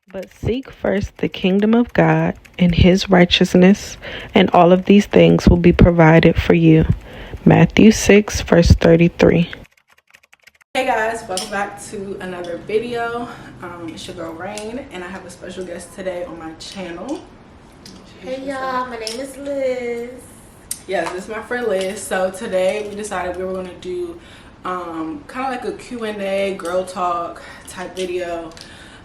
But seek first the kingdom of God and his righteousness, and all of these things will be provided for you. Matthew 6, verse 33. Hey guys, welcome back to another video. It's your girl Rayne, and I have a special guest today on my channel. Hey y'all, my name is Liz. Yes, this is my friend Liz. So today we decided we were going to do kind of like a Q&A, girl talk type video.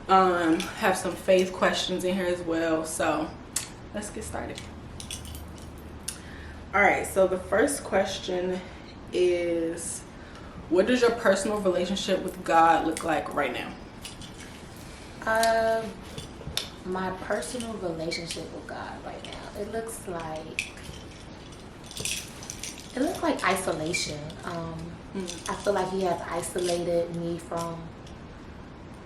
Have some faith questions in here as well. So let's get started. All right, so the first question is, what does your personal relationship with God look like right now? My personal relationship with God right now, it looks like isolation. I feel like He has isolated me from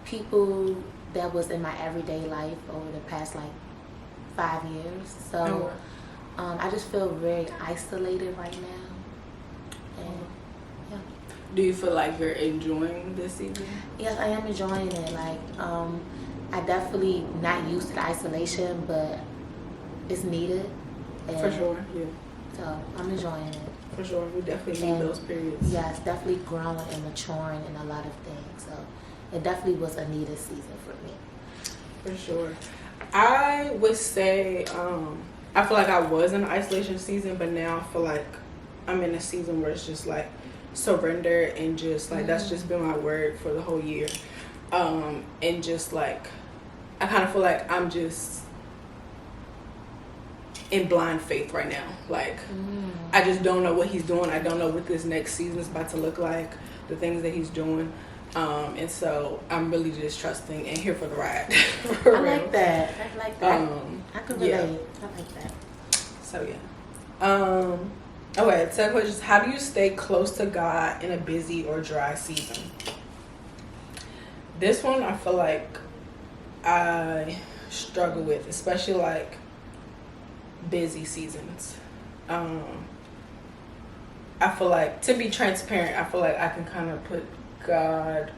people that was in my everyday life over the past 5 years. So I just feel very isolated right now. And yeah. Do you feel like you're enjoying this season? Yes, I am enjoying it. I definitely not used to the isolation, but it's needed. And For sure, yeah. so I'm enjoying it. For sure, we definitely need those periods. Yes, definitely growing and maturing in a lot of things. So it definitely was a needed season for me. For sure. I would say, I feel like I was in the isolation season, but now I feel like I'm in a season where it's just like surrender and just like that's just been my word for the whole year. And just like I kind of feel like I'm just in blind faith right now. Like I just don't know what he's doing. I don't know what this next season is about to look like, the things that he's doing. And so I'm really just trusting and here for the ride. I like that. I like that. I can relate. Yeah. I like that. So yeah. Okay, second question is, how do you stay close to God in a busy or dry season? This one I feel like I struggle with, especially like busy seasons. I feel like, to be transparent, I feel like I can kind of put God,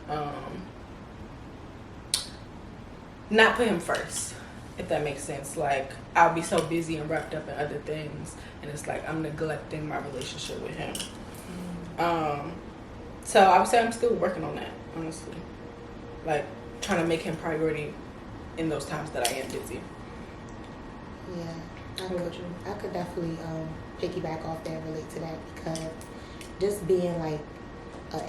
not put him first, if that makes sense. Like I'll be so busy and wrapped up in other things, and it's like I'm neglecting my relationship with him. So I would say I'm still working on that, honestly. Like trying to make him priority in those times that I am busy. Yeah, I could definitely piggyback off that and relate to that, because just being like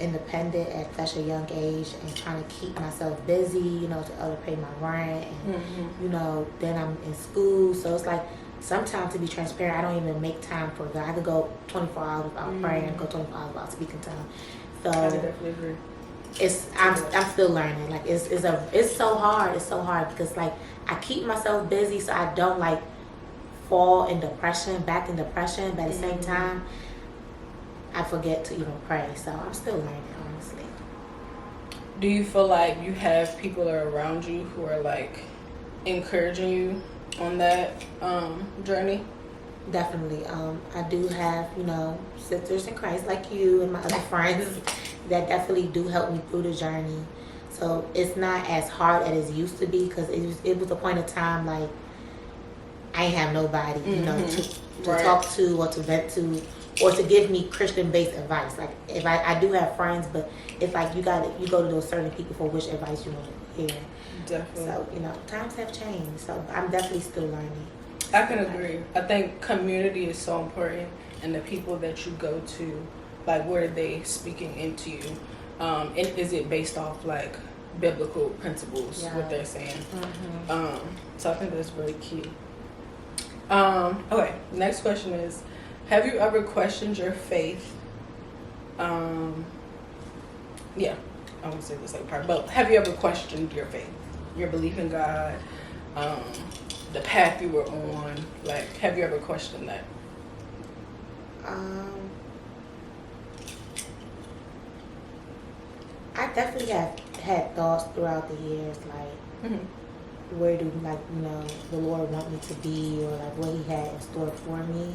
independent at such a young age and trying to keep myself busy, to pay my rent, and then I'm in school, so it's like sometimes, to be transparent, I don't even make time for God. I could go 24 hours without praying, go 24 hours without speaking to him. So I definitely agree. I'm still learning. Like it's so hard. It's so hard because like I keep myself busy so I don't like fall in depression, back in depression. But at the same time, I forget to even pray. So I'm still learning, honestly. Do you feel like you have people around you who are like encouraging you on that journey? Definitely. I do have, sisters in Christ like you and my other friends that definitely do help me through the journey. So it's not as hard as it used to be, because it was a point of time like I ain't have nobody, to talk to or to vent to or to give me Christian-based advice. Like if I do have friends, but if like you go to those certain people for which advice you want to hear. Definitely. So times have changed. So I'm definitely still learning. I can agree. I think community is so important, and the people that you go to, like, what are they speaking into you? And is it based off like biblical principles? Yeah. What they're saying. So I think that's really key. Okay, next question is, have you ever questioned your faith? Yeah, I won't say the second part, but have you ever questioned your faith, your belief in God, the path you were on? Like, have you ever questioned that? I definitely have had thoughts throughout the years, like where do the Lord want me to be, or like what He had in store for me.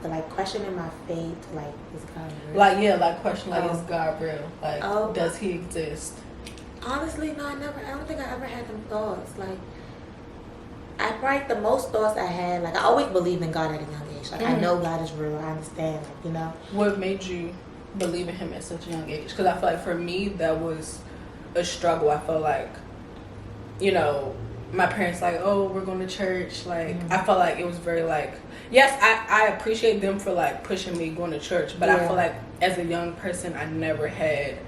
But like questioning my faith, like, is God real? Like, yeah, like question, like, is God real? Like, does He exist? Honestly, no, I never. I don't think I ever had them thoughts. Like, I probably the most thoughts I had. Like, I always believed in God at a young age. Like, I know God is real. I understand. Like, you know. What made you believe in Him at such a young age? Because I feel like for me that was a struggle. I felt like, you know, my parents like, oh, we're going to church. Like, I felt like it was very like, yes, I appreciate them for like pushing me going to church, but I feel like as a young person, I never had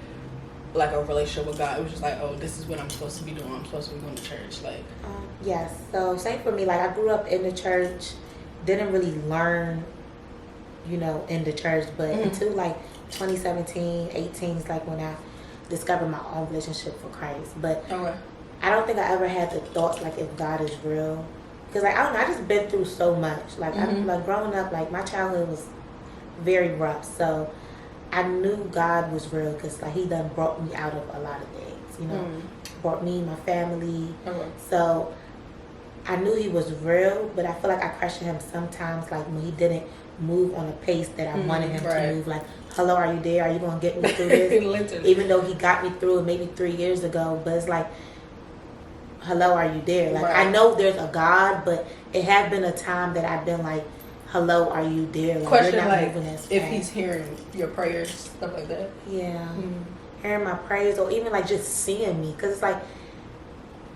like a relationship with God. It was just like, oh, this is what I'm supposed to be doing. I'm supposed to be going to church. Like, yes. So same for me. Like, I grew up in the church, didn't really learn, you know, in the church, but until like 2017, 18 is like when I discovered my own relationship for Christ. But I don't think I ever had the thoughts like if God is real, because like I don't know, I just been through so much. Like I'm like growing up, like my childhood was very rough, so I knew God was real because like He done brought me out of a lot of things, you know, brought me, my family. So I knew He was real, but I feel like I questioned Him sometimes, like when He didn't move on a pace that I wanted Him to move. Like, hello, are you there? Are you gonna get me through this? Even though He got me through it maybe 3 years ago, but it's like, hello, are you there? Like, I know there's a God, but it had been a time that I've been like, hello, are you there? Like, question you're not like moving as fast. if He's hearing your prayers, stuff like that. Yeah, hearing my prayers, or even like just seeing me, because it's like,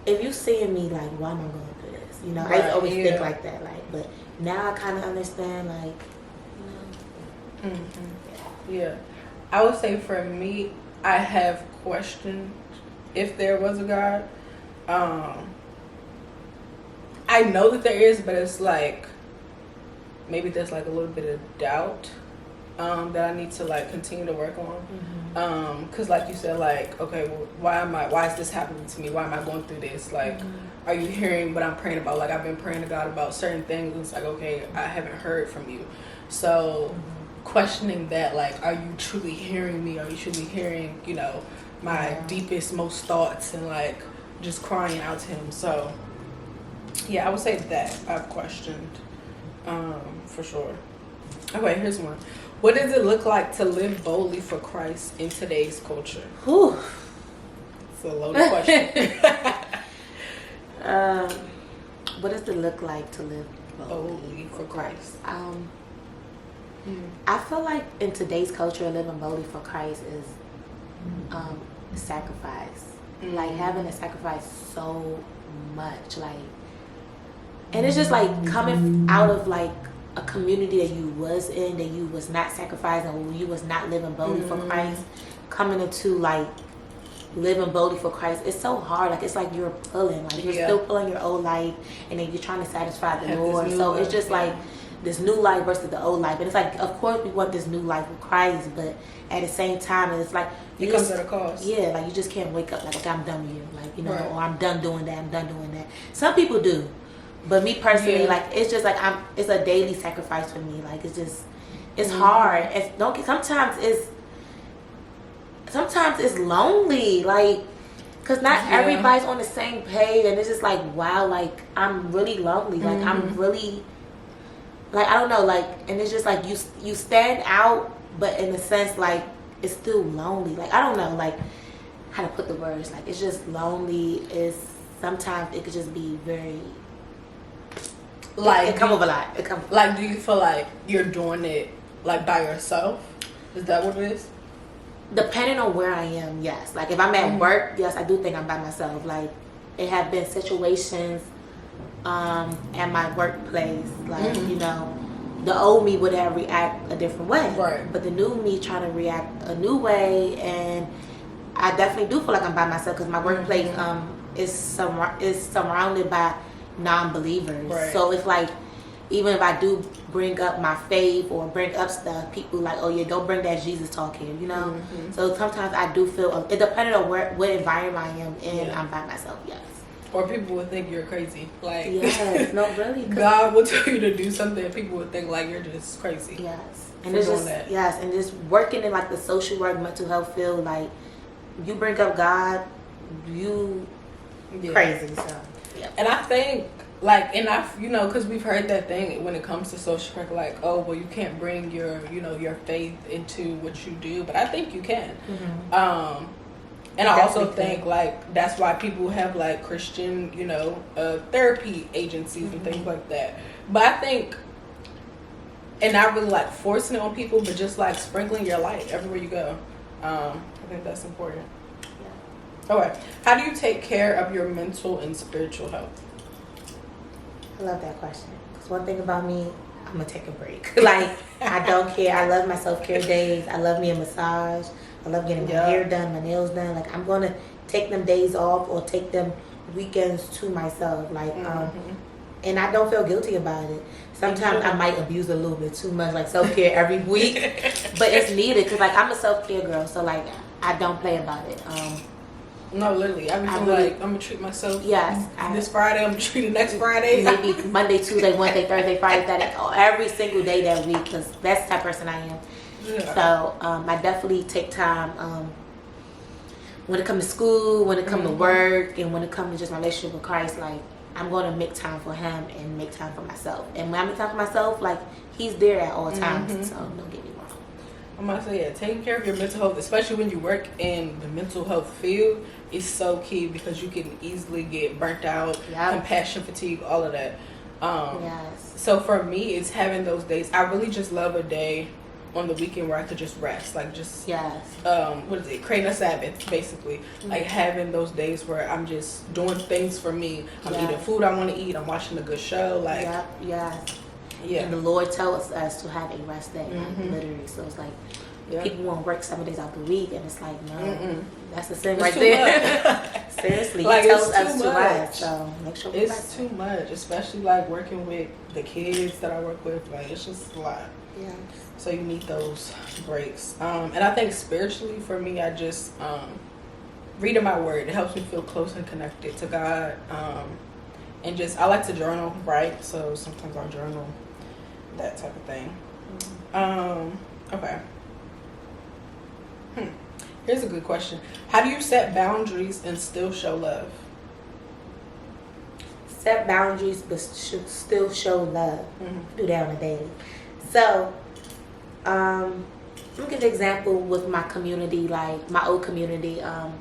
if you seeing me, like, why am I going through this? You know, I used to always think like that, like, but now I kind of understand, like, you know. Yeah, I would say for me, I have questioned if there was a God. I know that there is, but it's like maybe there's like a little bit of doubt that I need to like continue to work on. Because like you said, like, okay, well, why is this happening to me? Why am I going through this? Like, are you hearing what I'm praying about? Like, I've been praying to God about certain things. It's like, okay, I haven't heard from you. So questioning that, like, are you truly hearing me? Are you truly hearing, you know, my deepest, most thoughts, and like just crying out to Him? So yeah, I would say that I've questioned for sure. Okay, here's one. What does it look like to live boldly for Christ in today's culture? Whew. It's a loaded question. What does it look like to live Boldly for Christ. I feel like in today's culture, living boldly for Christ is sacrifice. Like, having to sacrifice so much, like, and it's just like coming out of like a community that you was in, that you was not sacrificing, or you was not living boldly for Christ, coming into like living boldly for Christ. It's so hard. Like, it's like you're pulling, like you're still pulling your old life, and then you're trying to satisfy the Lord. So it's just like this new life versus the old life. And it's like, of course we want this new life with Christ, but at the same time, it's like it comes at a cost. Yeah, like you just can't wake up like, okay, I'm done with you, like, you know, or I'm done doing that. I'm done doing that. Some people do, but me personally, like, it's just like it's a daily sacrifice for me. Like, it's just, it's hard. Sometimes it's lonely, like, because not everybody's on the same page, and it's just like, wow, like, I'm really lonely. Like, I'm really, like, I don't know, like, and it's just like you stand out, but in a sense, like, it's still lonely. Like, I don't know, like, how to put the words. Like, it's just lonely. It's sometimes it could just be very, like, it come with a lot. Like, do you feel like you're doing it like by yourself? Is that what it is? Depending on where I am, yes. Like, if I'm at work, yes, I do think I'm by myself. Like, it have been situations at my workplace, like, you know, the old me would have react a different way, right? But the new me trying to react a new way, and I definitely do feel like I'm by myself because my workplace is surrounded by non-believers, right? So it's like, even if I do bring up my faith or bring up stuff, people like, oh yeah, don't bring that Jesus talk here, you know. So sometimes I do feel it, depending on what environment I am in, I'm by myself, yes. Or people would think you're crazy. Like, yes, no, really. God will tell you to do something, and people would think like you're just crazy. Yes, and it's just and just working in like the social work, mental health field. Like, you bring up God, you crazy. So and I think like, and you know, because we've heard that thing when it comes to social work, like, oh well, you can't bring your, you know, your faith into what you do, but I think you can. And I also think like that's why people have like Christian, therapy agencies and things like that. But I think, and not really like forcing it on people, but just like sprinkling your light everywhere you go. I think that's important. Yeah. Okay. How do you take care of your mental and spiritual health? I love that question. Because one thing about me, I'm going to take a break. Like, I don't care. I love my self-care days. I love me a massage. I love getting my hair done, my nails done. Like, I'm going to take them days off or take them weekends to myself. Like, and I don't feel guilty about it. Sometimes I might abuse a little bit too much, like self-care every week. But it's needed because, like, I'm a self-care girl. So, like, I don't play about it. No, literally. I feel like I'm going to treat myself this Friday. I'm going to treat it next Friday. Maybe Monday, Tuesday, Wednesday, Thursday, Friday, Saturday. Every single day that week because that's the type of person I am. Yeah. So I definitely take time when it comes to school, when it comes to work, and when it comes to just my relationship with Christ. Like, I'm going to make time for him and make time for myself. And when I make time for myself, like, he's there at all times. So don't get me wrong. I'm going to say, taking care of your mental health, especially when you work in the mental health field, is so key because you can easily get burnt out, compassion fatigue, all of that. So for me, it's having those days. I really just love a day on the weekend where I could just rest, like just creating a Sabbath basically, like having those days where I'm just doing things for me. I'm eating food I want to eat. I'm watching a good show. Like and the Lord tells us to have a rest day, like, literally. So it's like people want to work 7 days out the week, and it's like no, that's the sin right there. Seriously, like, he tells us to rest. So make sure we it's too much, especially like working with the kids that I work with. Like, it's just a lot. Yeah. So you need those breaks. And I think spiritually for me, I just reading my word. It helps me feel close and connected to God. And just I like to journal, right? So sometimes I'll journal, that type of thing. Okay. Here's a good question. How do you set boundaries and still show love? Set boundaries but should still show love. Do that on a daily. So, let me give an example with my community, like my old community. I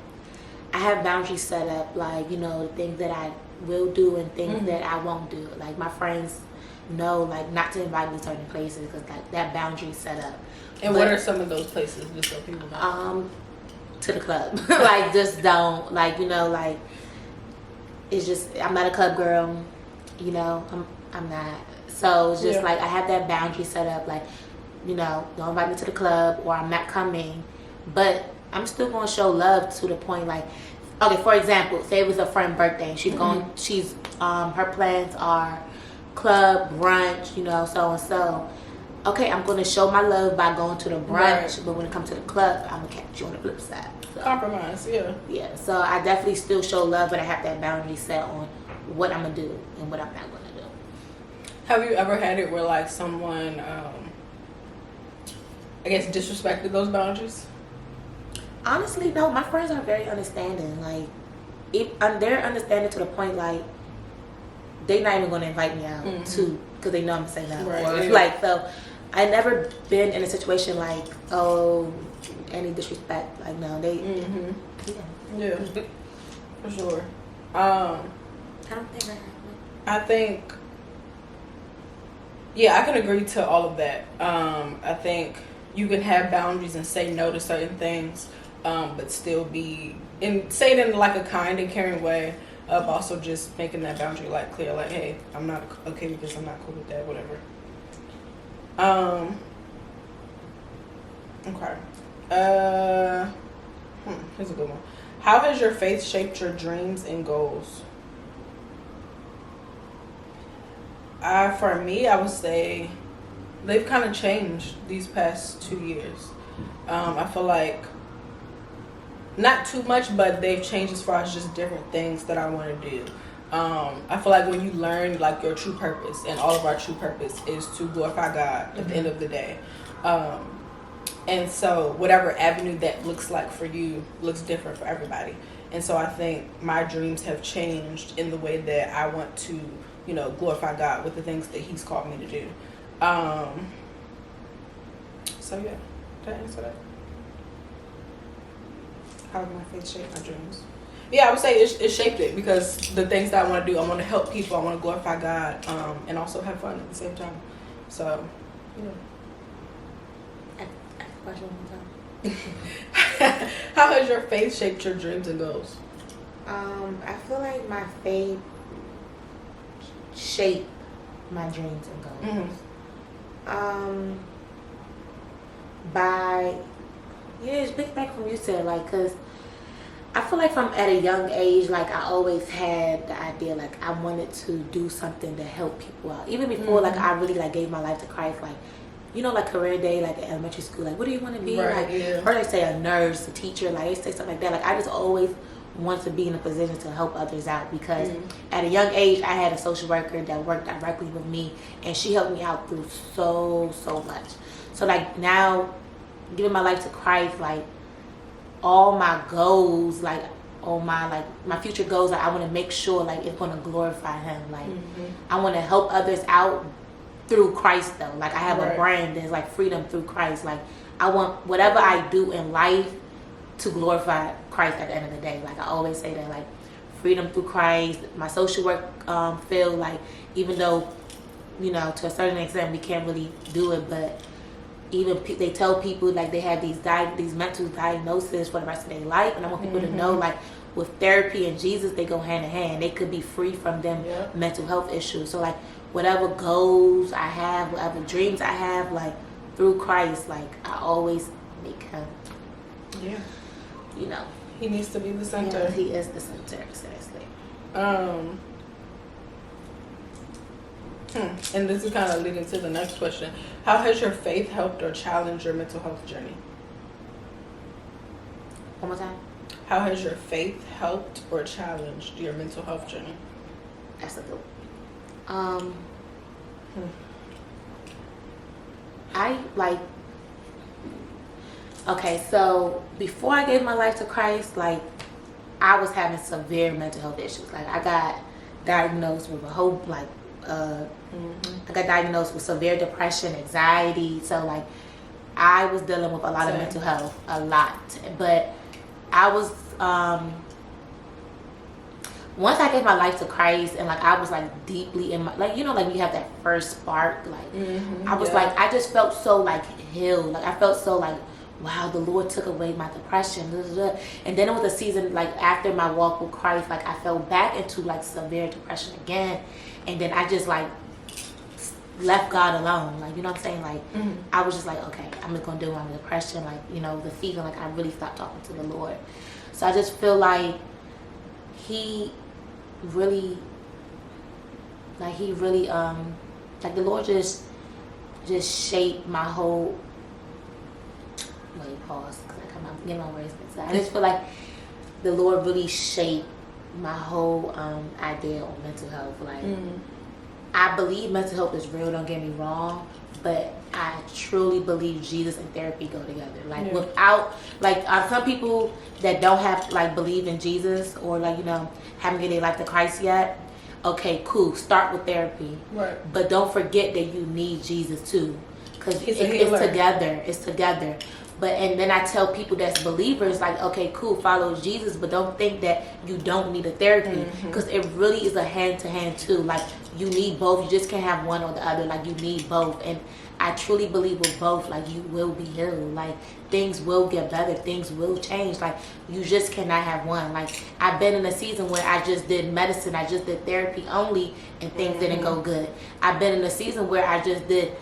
have boundaries set up, like, the things that I will do and things that I won't do. Like, my friends know, like, not to invite me to certain places because, like, that boundary set up. And what are some of those places, just so people know? To the club. Like, just don't, like, like, it's just, I'm not a club girl, I'm not. So it's just like I have that boundary set up, like, don't invite me to the club or I'm not coming, but I'm still going to show love to the point, like, okay, for example, say it was a friend's birthday, she's going, her plans are club, brunch, so and so. Okay, I'm going to show my love by going to the brunch, but when it comes to the club, I'm going to catch you on the flip side. So, compromise, yeah, so I definitely still show love, but I have that boundary set on what I'm going to do and what I'm not going to do. Have you ever had it where, like, someone, I guess, disrespected those boundaries? Honestly, no. My friends are very understanding. Like, they're understanding to the point, like, they're not even going to invite me out, too, because they know I'm going to say no. Right. Like, so, I never been in a situation like, oh, any disrespect. Like, no, they, yeah, for sure. I don't think that happened. I think, I can agree to all of that. I think you can have boundaries and say no to certain things, but still say it in like a kind and caring way of also just making that boundary like clear, like, hey, I'm not okay with this, I'm not cool with that, whatever. Okay. Here's a good one. How has your faith shaped your dreams and goals? For me, I would say they've kind of changed these past 2 years. I feel like not too much, but they've changed as far as just different things that I want to do. I feel like when you learn like your true purpose, and all of our true purpose is to glorify God at the end of the day. And so whatever avenue that looks like for you looks different for everybody. And so I think my dreams have changed in the way that I want to, glorify God with the things that he's called me to do. So yeah, did I answer that? How my faith shaped my dreams? Yeah, I would say it shaped it because the things that I want to do, I want to help people, I want to glorify God, and also have fun at the same time. So, yeah. Ask the question one more time. How has your faith shaped your dreams and goals? I feel like my faith shaped my dreams and goals. By just pick back from you said, like, because I feel like from at a young age, like I always had the idea, like I wanted to do something to help people out. Even before, like I really like gave my life to Christ, like, you know, like career day, like in elementary school, like what do you want to be? Right, like, yeah. or they say a nurse, a teacher, like they say something like that. Like I just always want to be in a position to help others out because at a young age, I had a social worker that worked directly with me, and she helped me out through so much. So like now, giving my life to Christ, like all my goals, like all my future goals, like I want to make sure like it's going to glorify Him. Like I want to help others out through Christ though. Like I have a brand that's like freedom through Christ. Like I want whatever I do in life to glorify Christ at the end of the day. Like I always say that, like freedom through Christ. My social work field, like even though, you know, to a certain extent we can't really do it, but even they tell people like they have these mental diagnoses for the rest of their life, and I want people to know like with therapy and Jesus, they go hand in hand. They could be free from them mental health issues. So like whatever goals I have, whatever dreams I have, like through Christ, like I always make Him. Yeah. You know. He needs to be the center. Yeah, He is the center, seriously. And this is kind of leading to the next question. How has your faith helped or challenged your mental health journey? One more time. How has your faith helped or challenged your mental health journey? That's a good one. I like. Okay, so before I gave my life to Christ, like I was having severe mental health issues. Like I got diagnosed with a whole I got diagnosed with severe depression, anxiety. So like I was dealing with a lot of mental health, a lot. But I was once I gave my life to Christ and like I was like deeply in my, like, you know, like you have that first spark, like I was like, I just felt so like healed. Like I felt so like, wow, the Lord took away my depression. And then it was a season like after my walk with Christ, like I fell back into like severe depression again. And then I just like left God alone. Like, you know what I'm saying? Like I was just like, okay, I'm just gonna deal with my depression. Like, you know, the feeling like I really stopped talking to the Lord. So I just feel like he really like the Lord just shaped my whole pause because I'm getting my words mixed up. I just feel like the Lord really shaped my whole idea on mental health. Like I believe mental health is real, don't get me wrong, but I truly believe Jesus and therapy go together. Like without like some people that don't have like believe in Jesus or like, you know, haven't given their life to Christ yet, okay, cool, start with therapy, but don't forget that you need Jesus too, because it's together. But and then I tell people that's believers, like, okay, cool, follow Jesus, but don't think that you don't need a therapy, because it really is a hand-to-hand too. Like you need both. You just can't have one or the other. Like you need both. And I truly believe with both, like you will be healed. Like things will get better. Things will change. Like you just cannot have one. Like I've been in a season where I just did medicine. I just did therapy only, and things didn't go good. I've been in a season where I just did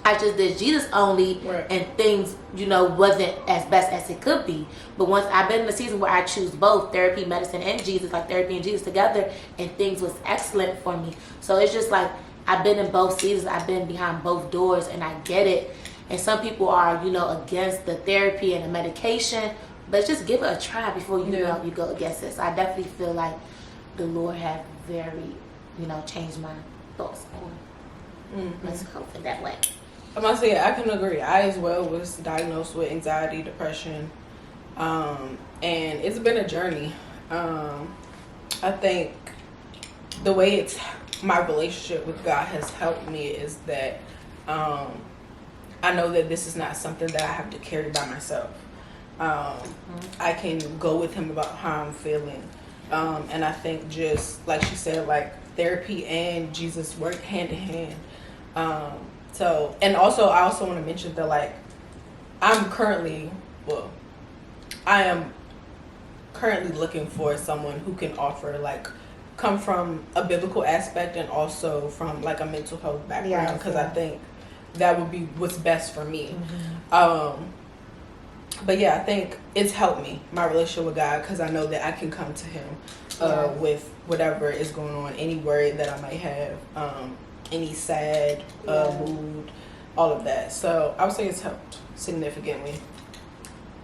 I just did Jesus only, and things, you know, wasn't as best as it could be. But once I've been in a season where I choose both therapy, medicine, and Jesus, like therapy and Jesus together, and things was excellent for me. So it's just like I've been in both seasons. I've been behind both doors, and I get it. And some people are, you know, against the therapy and the medication, but just give it a try before you know you go against it. So I definitely feel like the Lord have very, you know, changed my thoughts on mental health in that way. I must say, I can agree. I as well was diagnosed with anxiety, depression, and it's been a journey. I think the way my relationship with God has helped me is that I know that this is not something that I have to carry by myself. I can go with him about how I'm feeling. And I think just like she said, like therapy and Jesus work hand in hand. So, and also I also want to mention that like I am currently looking for someone who can offer like come from a biblical aspect and also from like a mental health background, because I think that would be what's best for me. But yeah, I think it's helped me, my relationship with God, because I know that I can come to him with whatever is going on, any worry that I might have, any sad mood, all of that. So I would say it's helped significantly.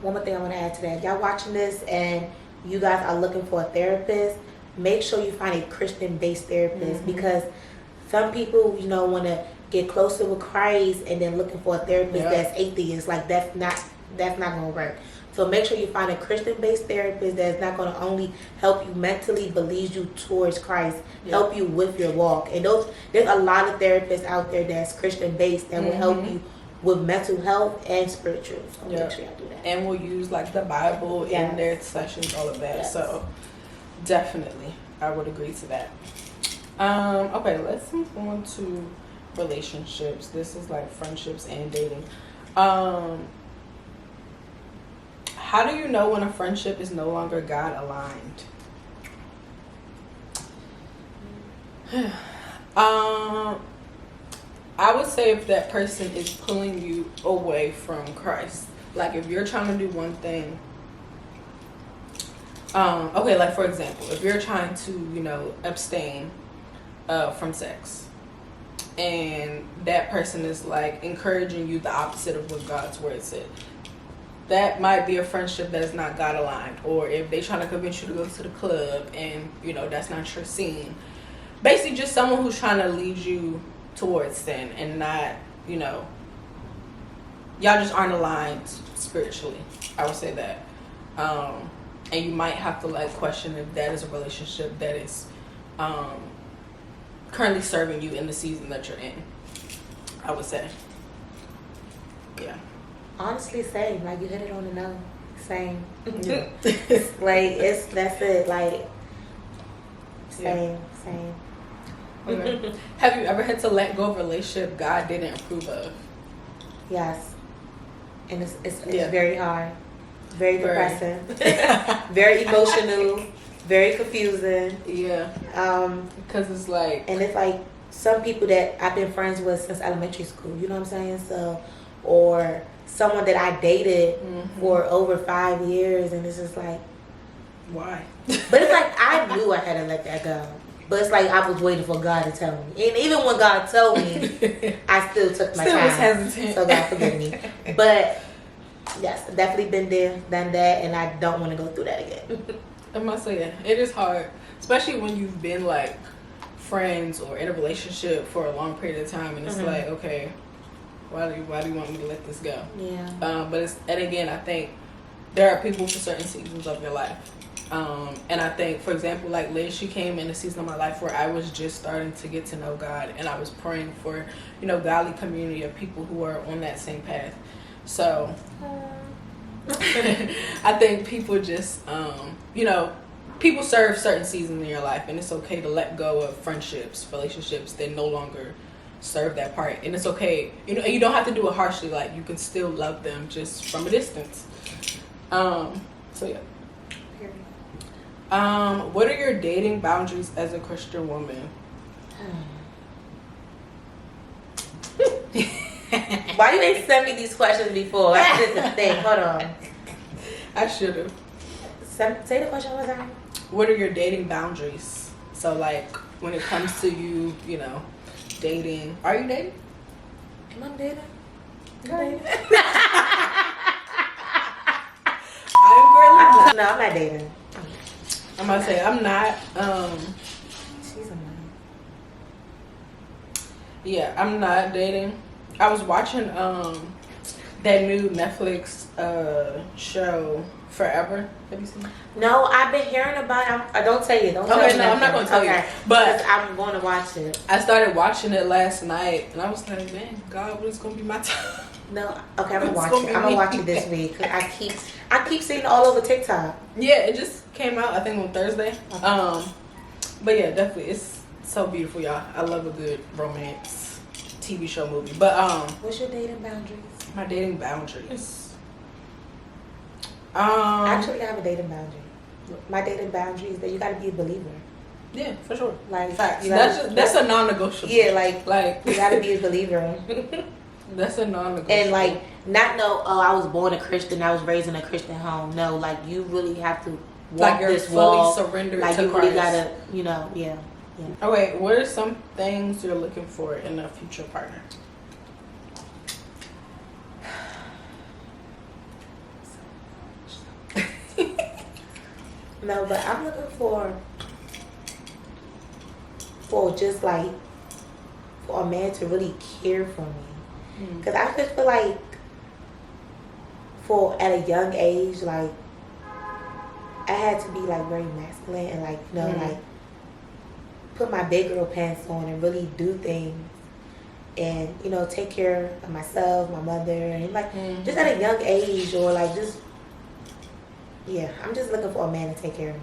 One more thing I want to add to that. Y'all watching this and you guys are looking for a therapist, make sure you find a Christian-based therapist, because some people, you know, want to get closer with Christ and then looking for a therapist that's atheist. Like that's not gonna work. So make sure you find a Christian-based therapist that's not gonna only help you mentally but leads you towards Christ, help you with your walk. And there's a lot of therapists out there that's Christian-based that will help you with mental health and spiritual. So make sure y'all do that. And we'll use like the Bible in their sessions, all of that. So definitely, I would agree to that. Okay, let's move on to relationships. This is like friendships and dating. How do you know when a friendship is no longer God aligned? I would say if that person is pulling you away from Christ. Like if you're trying to do one thing. Okay, like for example, if you're trying to, you know, abstain from sex, and that person is like encouraging you the opposite of what God's word said, that might be a friendship that is not God aligned. Or if they trying to convince you to go to the club and, you know, that's not your scene. Basically just someone who's trying to lead you towards sin and not, you know, y'all just aren't aligned spiritually. I would say that. And you might have to like question if that is a relationship that is currently serving you in the season that you're in, I would say. Yeah. Honestly, same. Like you hit it on the nose. Same. Yeah. Like that's it. Like same. Okay. Have you ever had to let go of a relationship God didn't approve of? Yes. And it's very hard. Very depressing. Very emotional. Very confusing. Yeah. Because it's like, and it's like some people that I've been friends with since elementary school. You know what I'm saying? So, or someone that I dated for over 5 years, and it's just like, why? But it's like I knew I had to let that go. But it's like I was waiting for God to tell me. And even when God told me, I still took my time. Was hesitant. So God forgive me. But yes, definitely been there, done that, and I don't want to go through that again. I must say that. It is hard. Especially when you've been like friends or in a relationship for a long period of time, and it's like, okay, why do you want me to let this go? Yeah. But and again, I think there are people for certain seasons of your life. And I think, for example, like Liz, she came in a season of my life where I was just starting to get to know God, and I was praying for, you know, godly community of people who are on that same path. So I think people just, you know, people serve certain seasons in your life, and it's okay to let go of friendships, relationships that no longer serve that part. And it's okay, you know, and you don't have to do it harshly. Like, you can still love them just from a distance. So yeah. What are your dating boundaries as a Christian woman? Why you ain't sent me these questions before? That's the thing. Hold on. I should have. Say the question one more time. What are your dating boundaries? So, like, when it comes to you, you know, dating. Are you dating? Am I dating? I'm girly. No, I'm not dating. I'm about to say I'm not. She's a man. Yeah, I'm not dating. I was watching that new Netflix show Forever. Have you seen it? No, I've been hearing about it. Don't tell you. Don't tell Okay, me no, I'm not nothing. gonna tell you. But I'm going to watch it. I started watching it last night, and I was like, man, God, what is gonna be my time? No, okay, I'm gonna It's watch gonna it. be I'm gonna me. watch it this week. 'Cause I keep seeing it all over TikTok. Yeah, it just came out, I think, on Thursday. But yeah, definitely, it's so beautiful, y'all. I love a good romance TV show movie. But What's your dating boundaries? my dating boundaries. Actually, I have a dating boundary. My dating boundary is that you gotta be a believer. Yeah, for sure. Like Facts. you That's a non-negotiable. yeah, like you you gotta be a believer. That's a non-negotiable. And like not know, oh, I was born a Christian, I was raised in a Christian home. No, like you really have to walk like you're this fully wall. surrendered Like to you Christ. really gotta, yeah. Okay, what are some things you're looking for in a future partner? No, but I'm looking for just like for a man to really care for me, because I just feel like for at a young age, like I had to be like very masculine and like like put my big girl pants on and really do things and take care of myself, my mother, and like just at a young age or like just I'm just looking for a man to take care of me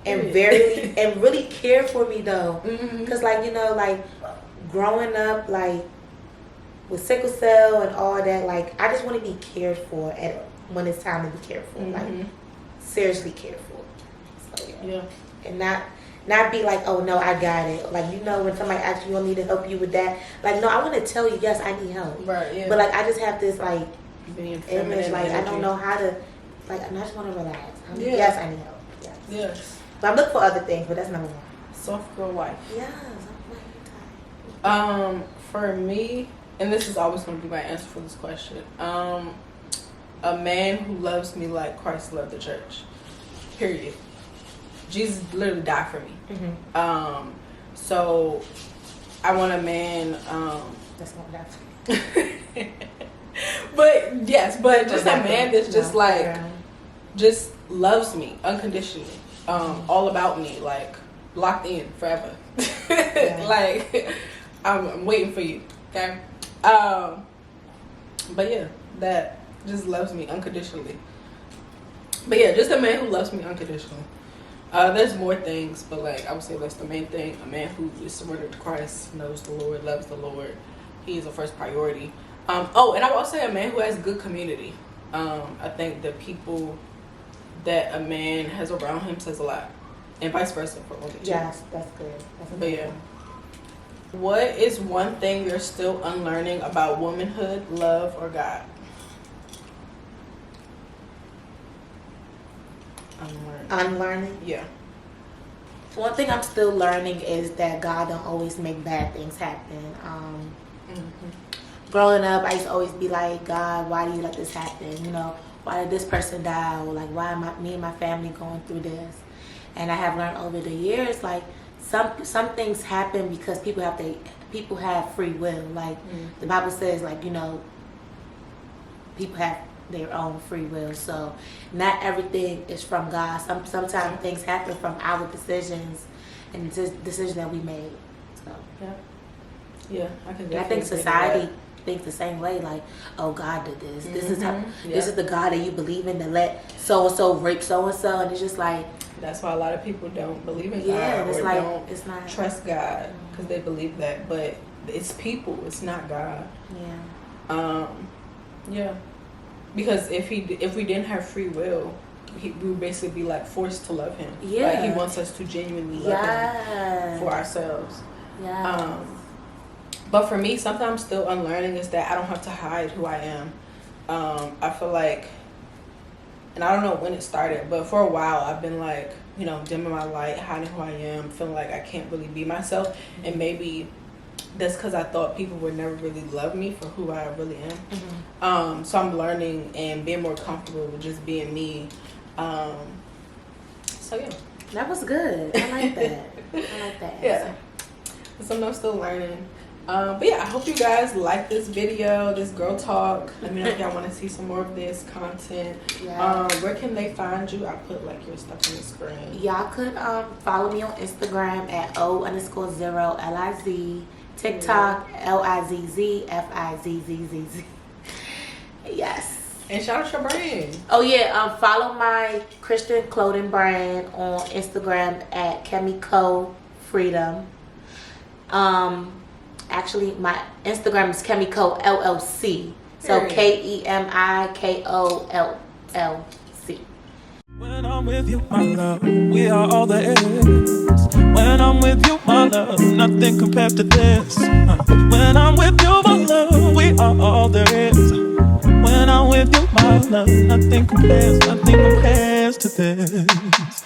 and and really care for me though, because like like growing up like with sickle cell and all that, like I just want to be cared for when it's time to be cared for, like seriously cared for. So and not be like, oh no, I got it. Like when somebody asks you want me to help you with that, like no, I want to tell you yes, I need help. Right. Yeah. But like I just have this like image, like energy. I don't know how to, like I just want to relax. Yes, I need help. Yes. Yes. But I'm looking for other things, but that's number one. Soft girl wife. Yes. For me, and this is always going to be my answer for this question. A man who loves me like Christ loved the church. Period. Jesus literally died for me. So I want a man. That's not that. But yes, but just a man that's just just loves me unconditionally. All about me, like locked in forever. Like I'm waiting for you. Okay. But yeah, that just loves me unconditionally. But yeah, just a man who loves me unconditionally. There's more things, but like I would say that's the main thing. A man who is surrendered to Christ, knows the Lord, loves the Lord. He is a first priority. And I would also say a man who has good community. I think the people that a man has around him says a lot, and vice versa for women too. Yes, that's good. But yeah. What is one thing you're still unlearning about womanhood, love, or God? Unlearning? Yeah. One thing I'm still learning is that God don't always make bad things happen. Growing up, I used to always be like, God, why do you let this happen? Why did this person die? Or like, why am me and my family going through this? And I have learned over the years, like some things happen because people have free will. Like the Bible says, like people have their own free will. So not everything is from God. Sometimes things happen from our decisions and decisions that we made. So yeah, I can. And I think society thinks the same way. Like, oh, God did this. This is this is the God that you believe in to let so and so rape so and so, and it's just like. That's why a lot of people don't believe in God it's or like, don't it's not, trust God because they believe that, but it's people. It's not God. Yeah. Because if we didn't have free will, we would basically be like forced to love Him. Yeah. Like He wants us to genuinely love Him for ourselves. Yeah. But for me, sometimes still unlearning is that I don't have to hide who I am. I feel like, and I don't know when it started, but for a while I've been like, dimming my light, hiding who I am, feeling like I can't really be myself. And maybe that's because I thought people would never really love me for who I really am. So I'm learning and being more comfortable with just being me. So yeah. That was good. I like that. Yeah. Something I'm still learning. But yeah, I hope you guys like this video, this girl talk. Let me know if y'all want to see some more of this content. Where can they find you? I put like your stuff on the screen. Y'all could follow me on Instagram at O_0LIZ. TikTok, LIZZFIZZZZ. Yes. And shout out your brand. Oh yeah, follow my Christian clothing brand on Instagram at Chemico Freedom. Actually, my Instagram is Chemico LLC. So KEMIKOLLC. When I'm with you, my love, we are all there is. When I'm with you, my love, nothing compares to this. When I'm with you, my love, we are all there is. When I'm with you, my love, nothing compares to this.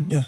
Yeah.